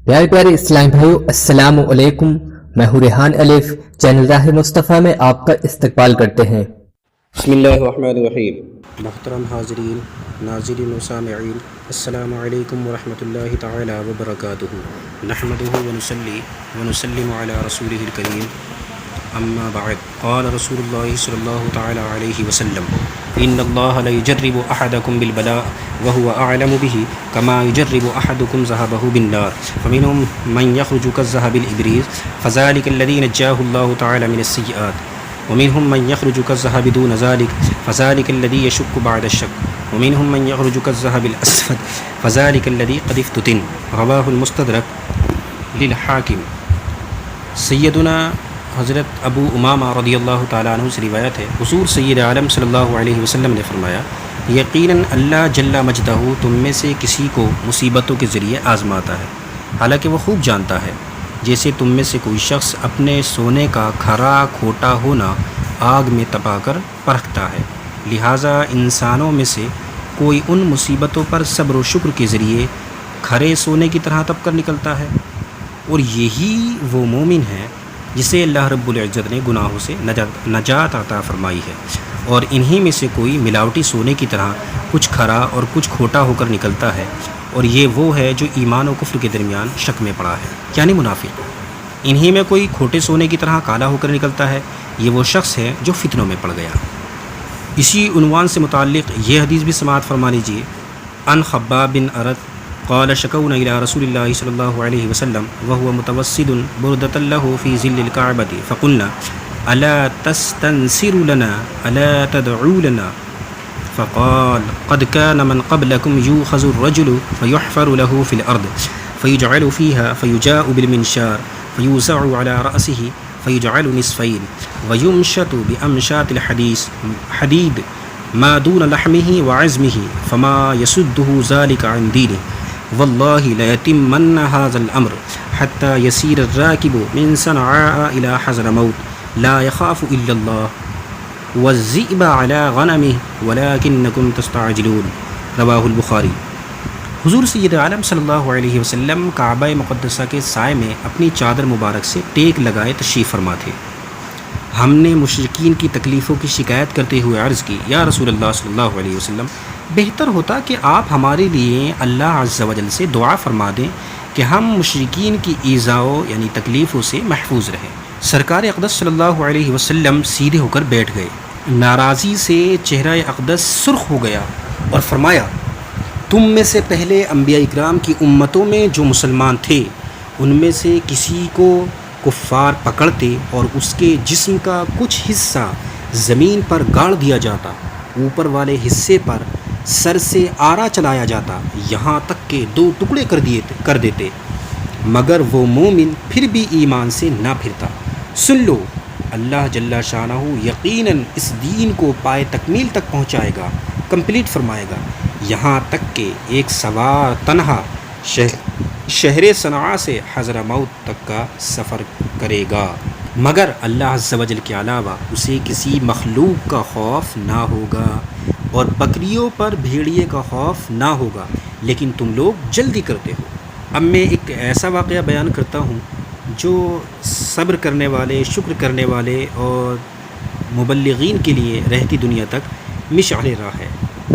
پیارے پیارے اسلام بھائیو، السلام علیکم۔ میں ہوں ریحان الف، چینل راہ مصطفیٰ میں آپ کا استقبال کرتے ہیں۔ بسم اللہ الرحمن الرحیم۔ محترم حاضرین، ناظرین و سامعین، السلام علیکم ورحمۃ اللہ تعالی وبرکاتہ۔ نحمدہ ونصلی ونسلم علی رسولہ الکریم، اما بعد، قال رسول اللہ صلی اللہ تعالی علیہ وسلم: ان اللہ لیجرب احدکم بالبلاء وهو اعلم به كما يجرب احدکم ذهبه بالنار فمنهم من يخرج كالذهب الابریز فذلك الذي نجاه الله تعالی من السیئات ومنهم من يخرج كالذهب دون ذلك فذلك الذي يشك بعد الشك ومنهم من يخرج كالذهب الأسود فذلك الذي قد افتتن۔ رواه المستدرک للحاکم۔ سیدنا حضرت ابو امامہ رضی اللہ تعالیٰ عنہ سے روایت ہے، حضور سید عالم صلی اللہ علیہ وسلم نے فرمایا، یقیناً اللہ جل مجدہ تم میں سے کسی کو مصیبتوں کے ذریعے آزماتا ہے، حالانکہ وہ خوب جانتا ہے، جیسے تم میں سے کوئی شخص اپنے سونے کا کھرا کھوٹا ہونا آگ میں تپا کر پرکھتا ہے، لہٰذا انسانوں میں سے کوئی ان مصیبتوں پر صبر و شکر کے ذریعے کھرے سونے کی طرح تپ کر نکلتا ہے، اور یہی وہ مومن ہے جسے اللہ رب العزت نے گناہوں سے نجات عطا فرمائی ہے، اور انہی میں سے کوئی ملاوٹی سونے کی طرح کچھ کھرا اور کچھ کھوٹا ہو کر نکلتا ہے، اور یہ وہ ہے جو ایمان و کفر کے درمیان شک میں پڑا ہے، یعنی منافق۔ انہی میں کوئی کھوٹے سونے کی طرح کالا ہو کر نکلتا ہے، یہ وہ شخص ہے جو فتنوں میں پڑ گیا۔ اسی عنوان سے متعلق یہ حدیث بھی سماعت فرما لیجیے۔ ان خباب بن ارد قال شکونا الى رسول اللہ صلی اللہ علیہ وسلم وهو متوسد بردۃ له في ظل الكعبۃ فقلنا الا تستنصر لنا الا تدعو لنا فقال قد كان من قبلكم يؤخذ الرجل فيحفر له في الارض فيجعل فيها فيجاء بالمنشار فيوزع على رأسه فيجعل نصفين ويمشط بأمشاط الحديد ما دون لحمه وعظمه فما يسده ذلك عن دينه والله ليتمن هذا الأمر حتى يسير الراكب من صنعاء إلى حضرموت لا يخاف إلا الله والذئب على غنمه ولكنكم تستعجلون۔ رواه البخاری۔ حضور سید عالم صلی اللہ علیہ وسلم کعبہ مقدسہ کے سائے میں اپنی چادر مبارک سے ٹیک لگائے تشریف فرما تھے۔ ہم نے مشرکین کی تکلیفوں کی شکایت کرتے ہوئے عرض کی، یا رسول اللہ صلی اللہ علیہ وسلم، بہتر ہوتا کہ آپ ہمارے لیے اللہ عز و جل سے دعا فرما دیں کہ ہم مشرکین کی ایذاؤں یعنی تکلیفوں سے محفوظ رہیں۔ سرکار اقدس صلی اللہ علیہ وسلم سیدھے ہو کر بیٹھ گئے، ناراضی سے چہرہ اقدس سرخ ہو گیا اور فرمایا، تم میں سے پہلے انبیاء اکرام کی امتوں میں جو مسلمان تھے، ان میں سے کسی کو کفار پکڑتے اور اس کے جسم کا کچھ حصہ زمین پر گاڑ دیا جاتا، اوپر والے حصے پر سر سے آرا چلایا جاتا، یہاں تک کہ 2 ٹکڑے کر دیتے، مگر وہ مومن پھر بھی ایمان سے نہ پھرتا۔ سن لو، اللہ جل شانہ یقیناً اس دین کو پائے تکمیل تک پہنچائے گا، کمپلیٹ فرمائے گا، یہاں تک کہ ایک سوار تنہا شہر صنعاء سے حضرموت تک کا سفر کرے گا، مگر اللہ عز و جل کے علاوہ اسے کسی مخلوق کا خوف نہ ہوگا، اور بکریوں پر بھیڑیے کا خوف نہ ہوگا، لیکن تم لوگ جلدی کرتے ہو۔ اب میں ایک ایسا واقعہ بیان کرتا ہوں جو صبر کرنے والے، شکر کرنے والے اور مبلغین کے لیے رہتی دنیا تک مشعل راہ ہے۔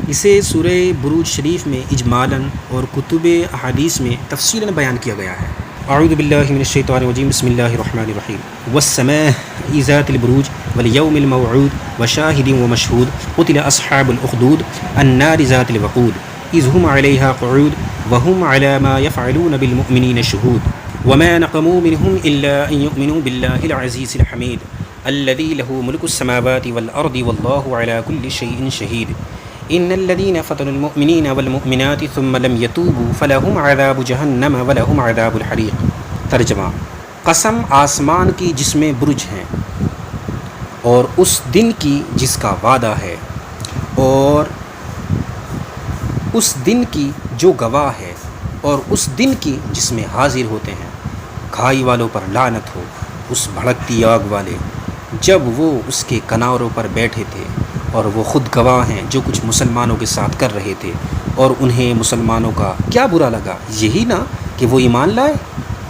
اسے سورہ بروج شریف میں اجمالاً اور کتب احادیث میں تفصیلاً بیان کیا گیا ہے۔ اعوذ باللہ من الشیطان الرجیم، بسم اللہ الرحمن الرحیم۔ والسماء ذات البروج والیوم الموعود وشاہد ومشہود قتل اصحاب الاخدود النار ذات الوقود اذ هم علیہا قعود وهم علی ما یفعلون بالمؤمنین شہود وما نقموا منهم الا ان یؤمنوا باللہ العزیز الحمید الذی له ملک السماوات والارض واللہ علی کل شیء شہید ان الذين فتنوا المؤمنين والمؤمنات ثم لم يتوبوا فلهم عذاب جہنم ولهم عذاب الحریق۔ ترجمہ: قسم آسمان کی جس میں برج ہیں، اور اس دن کی جس کا وعدہ ہے، اور اس دن کی جو گواہ ہے، اور اس دن کی جس میں حاضر ہوتے ہیں، کھائی والوں پر لعنت ہو، اس بھڑکتی آگ والے، جب وہ اس کے کناروں پر بیٹھے تھے، اور وہ خود گواہ ہیں جو کچھ مسلمانوں کے ساتھ کر رہے تھے، اور انہیں مسلمانوں کا کیا برا لگا، یہی نا کہ وہ ایمان لائے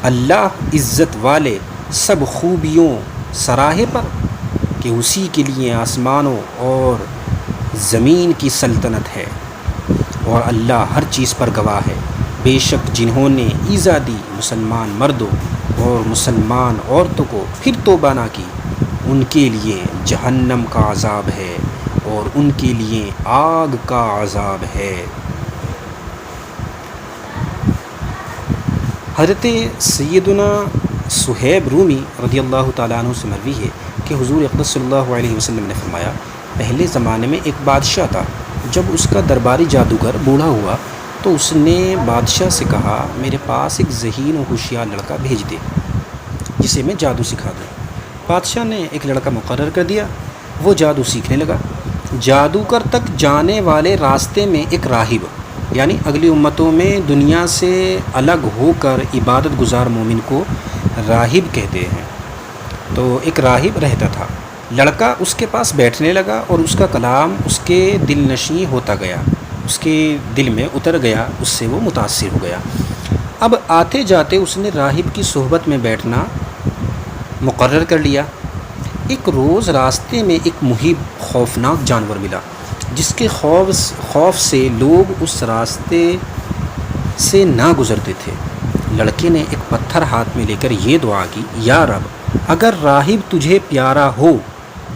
اللہ عزت والے سب خوبیوں سراہے پر، کہ اسی کے لیے آسمانوں اور زمین کی سلطنت ہے، اور اللہ ہر چیز پر گواہ ہے، بے شک جنہوں نے ایذا دی مسلمان مردوں اور مسلمان عورتوں کو پھر توبہ نہ کی، ان کے لیے جہنم کا عذاب ہے اور ان کے لیے آگ کا عذاب ہے۔ حضرت سیدنا صہیب رومی رضی اللہ تعالیٰ عنہ سے مروی ہے کہ حضور اقدس صلی اللہ علیہ وسلم نے فرمایا، پہلے زمانے میں ایک بادشاہ تھا، جب اس کا درباری جادوگر بوڑھا ہوا تو اس نے بادشاہ سے کہا، میرے پاس ایک ذہین و ہوشیار لڑکا بھیج دے جسے میں جادو سکھا دوں۔ بادشاہ نے ایک لڑکا مقرر کر دیا، وہ جادو سیکھنے لگا۔ جادوگر تک جانے والے راستے میں ایک راہب، یعنی اگلی امتوں میں دنیا سے الگ ہو کر عبادت گزار مومن کو راہب کہتے ہیں، تو ایک راہب رہتا تھا۔ لڑکا اس کے پاس بیٹھنے لگا اور اس کا کلام اس کے دل نشیں ہوتا گیا، اس کے دل میں اتر گیا، اس سے وہ متاثر ہو گیا۔ اب آتے جاتے اس نے راہب کی صحبت میں بیٹھنا مقرر کر لیا۔ ایک روز راستے میں ایک مہیب خوفناک جانور ملا، جس کے خوف سے لوگ اس راستے سے نہ گزرتے تھے۔ لڑکے نے ایک پتھر ہاتھ میں لے کر یہ دعا کی، یا رب، اگر راہب تجھے پیارا ہو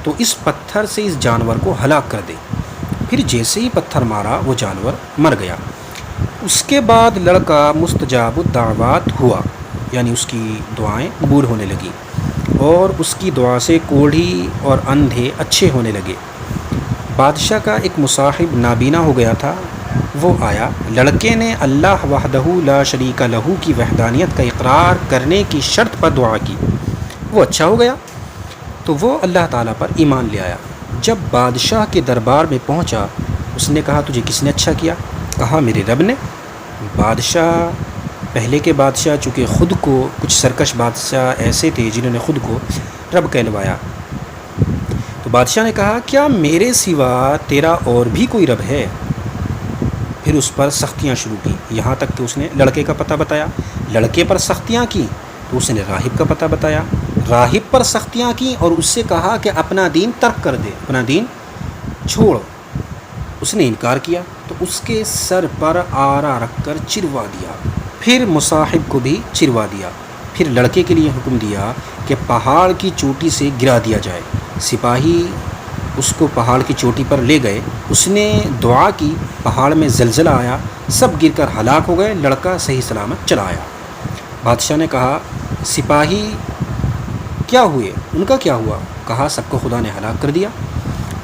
تو اس پتھر سے اس جانور کو ہلاک کر دے۔ پھر جیسے ہی پتھر مارا وہ جانور مر گیا۔ اس کے بعد لڑکا مستجاب الدعوات ہوا، یعنی اس کی دعائیں قبول ہونے لگیں اور اس کی دعا سے کوڑھی اور اندھے اچھے ہونے لگے۔ بادشاہ کا ایک مصاحب نابینا ہو گیا تھا، وہ آیا۔ لڑکے نے اللہ وحدہ لا شریک لہ کی وحدانیت کا اقرار کرنے کی شرط پر دعا کی، وہ اچھا ہو گیا تو وہ اللہ تعالیٰ پر ایمان لے آیا۔ جب بادشاہ کے دربار میں پہنچا، اس نے کہا، تجھے کس نے اچھا کیا؟ کہا، میرے رب نے۔ پہلے کے بادشاہ چونکہ خود کو، کچھ سرکش بادشاہ ایسے تھے جنہوں نے خود کو رب کہلوایا، تو بادشاہ نے کہا، کیا میرے سوا تیرا اور بھی کوئی رب ہے؟ پھر اس پر سختیاں شروع کی، یہاں تک کہ اس نے لڑکے کا پتہ بتایا۔ لڑکے پر سختیاں کی تو اس نے راہب کا پتہ بتایا۔ راہب پر سختیاں کی اور اس سے کہا کہ اپنا دین ترک کر دے، اپنا دین چھوڑ۔ اس نے انکار کیا تو اس کے سر پر آرا رکھ کر چروا دیا، پھر مصاحب کو بھی چروا دیا۔ پھر لڑکے کے لیے حکم دیا کہ پہاڑ کی چوٹی سے گرا دیا جائے۔ سپاہی اس کو پہاڑ کی چوٹی پر لے گئے، اس نے دعا کی، پہاڑ میں زلزلہ آیا، سب گر کر ہلاک ہو گئے، لڑکا صحیح سلامت چلا آیا۔ بادشاہ نے کہا، سپاہی کیا ہوئے؟ ان کا کیا ہوا؟ کہا، سب کو خدا نے ہلاک کر دیا۔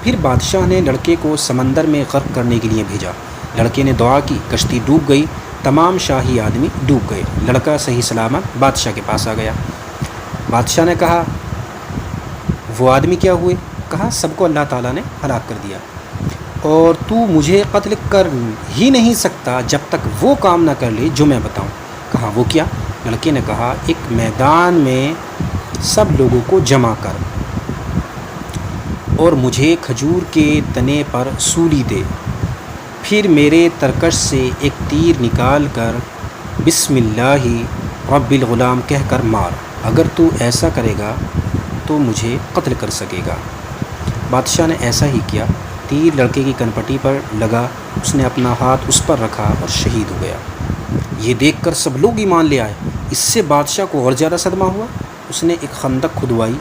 پھر بادشاہ نے لڑکے کو سمندر میں غرق کرنے کے لیے بھیجا۔ لڑکے نے دعا کی، کشتی ڈوب گئی، تمام شاہی آدمی ڈوب گئے، لڑکا صحیح سلامت بادشاہ کے پاس آ گیا۔ بادشاہ نے کہا، وہ آدمی کیا ہوئے؟ کہا، سب کو اللہ تعالیٰ نے ہلاک کر دیا، اور تو مجھے قتل کر ہی نہیں سکتا جب تک وہ کام نہ کر لے جو میں بتاؤں۔ کہا، وہ کیا؟ لڑکے نے کہا، ایک میدان میں سب لوگوں کو جمع کر اور مجھے کھجور کے تنے پر سولی دے، پھر میرے ترکش سے ایک تیر نکال کر بسم اللہ رب الغلام کہہ کر مار، اگر تو ایسا کرے گا تو مجھے قتل کر سکے گا۔ بادشاہ نے ایسا ہی کیا، تیر لڑکے کی کنپٹی پر لگا، اس نے اپنا ہاتھ اس پر رکھا اور شہید ہو گیا۔ یہ دیکھ کر سب لوگ ایمان لے آئے۔ اس سے بادشاہ کو اور زیادہ صدمہ ہوا۔ اس نے ایک خندق کھدوائی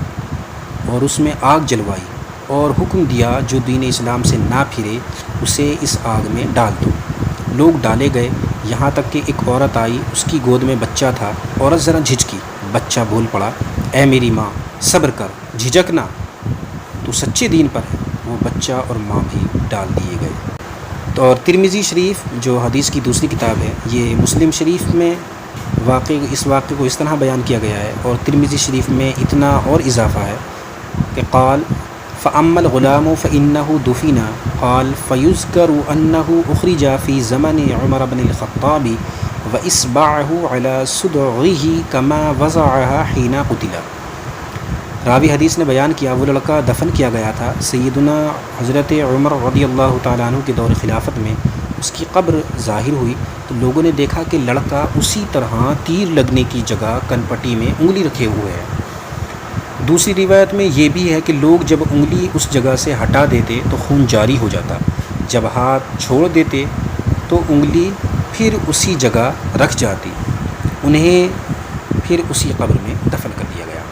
اور اس میں آگ جلوائی اور حکم دیا، جو دین اسلام سے نہ پھرے اسے اس آگ میں ڈال دو۔ لوگ ڈالے گئے، یہاں تک کہ ایک عورت آئی، اس کی گود میں بچہ تھا۔ عورت ذرا جھجکی، بچہ بول پڑا، اے میری ماں، صبر کر، جھجک نہ، تو سچے دین پر ہے۔ وہ بچہ اور ماں بھی ڈال دیے گئے۔ تو اور ترمذی شریف جو حدیث کی دوسری کتاب ہے، یہ مسلم شریف میں اس واقعے کو اس طرح بیان کیا گیا ہے، اور ترمذی شریف میں اتنا اور اضافہ ہے کہ قال فَأَمَّا الْغُلَامُ فَإِنَّهُ دُفِنَ قال فَيُذْكَرُ أَنَّهُ أُخْرِجَ فِي زَمَنِ عُمَرَ بْنِ الْخَطَّابِ وَإِصْبَعَهُ عَلَى صُدْعِهِ كَمَا وَضَعَهَا حِينَ قُتِلَ۔ راوی حدیث نے بیان کیا، وہ لڑکا دفن کیا گیا تھا سیدنا حضرت عمر رضی اللہ تعالیٰ عنہ کے دور خلافت میں، اس کی قبر ظاہر ہوئی تو لوگوں نے دیکھا کہ لڑکا اسی طرح تیر لگنے کی جگہ کنپٹی میں انگلی رکھے ہوئے ہے۔ دوسری روایت میں یہ بھی ہے کہ لوگ جب انگلی اس جگہ سے ہٹا دیتے تو خون جاری ہو جاتا، جب ہاتھ چھوڑ دیتے تو انگلی پھر اسی جگہ رکھ جاتی، انہیں پھر اسی قبر میں دفن کر دیا گیا۔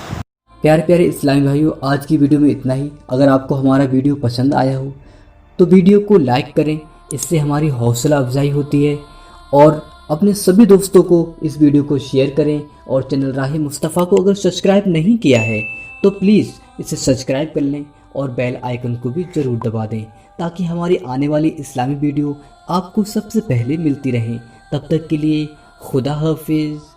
پیارے پیارے اسلامی بھائیوں، آج کی ویڈیو میں اتنا ہی۔ اگر آپ کو ہمارا ویڈیو پسند آیا ہو تو ویڈیو کو لائک کریں، اس سے ہماری حوصلہ افزائی ہوتی ہے، اور اپنے سبھی دوستوں کو اس ویڈیو کو شیئر کریں، اور چینل راہ مصطفیٰ کو اگر سبسکرائب نہیں کیا ہے تو پلیز اسے سبسکرائب کر لیں اور بیل آئیکن کو بھی ضرور دبا دیں، تاکہ ہماری آنے والی اسلامی ویڈیو آپ کو سب سے پہلے ملتی رہیں۔ تب تک کے لیے خدا حافظ۔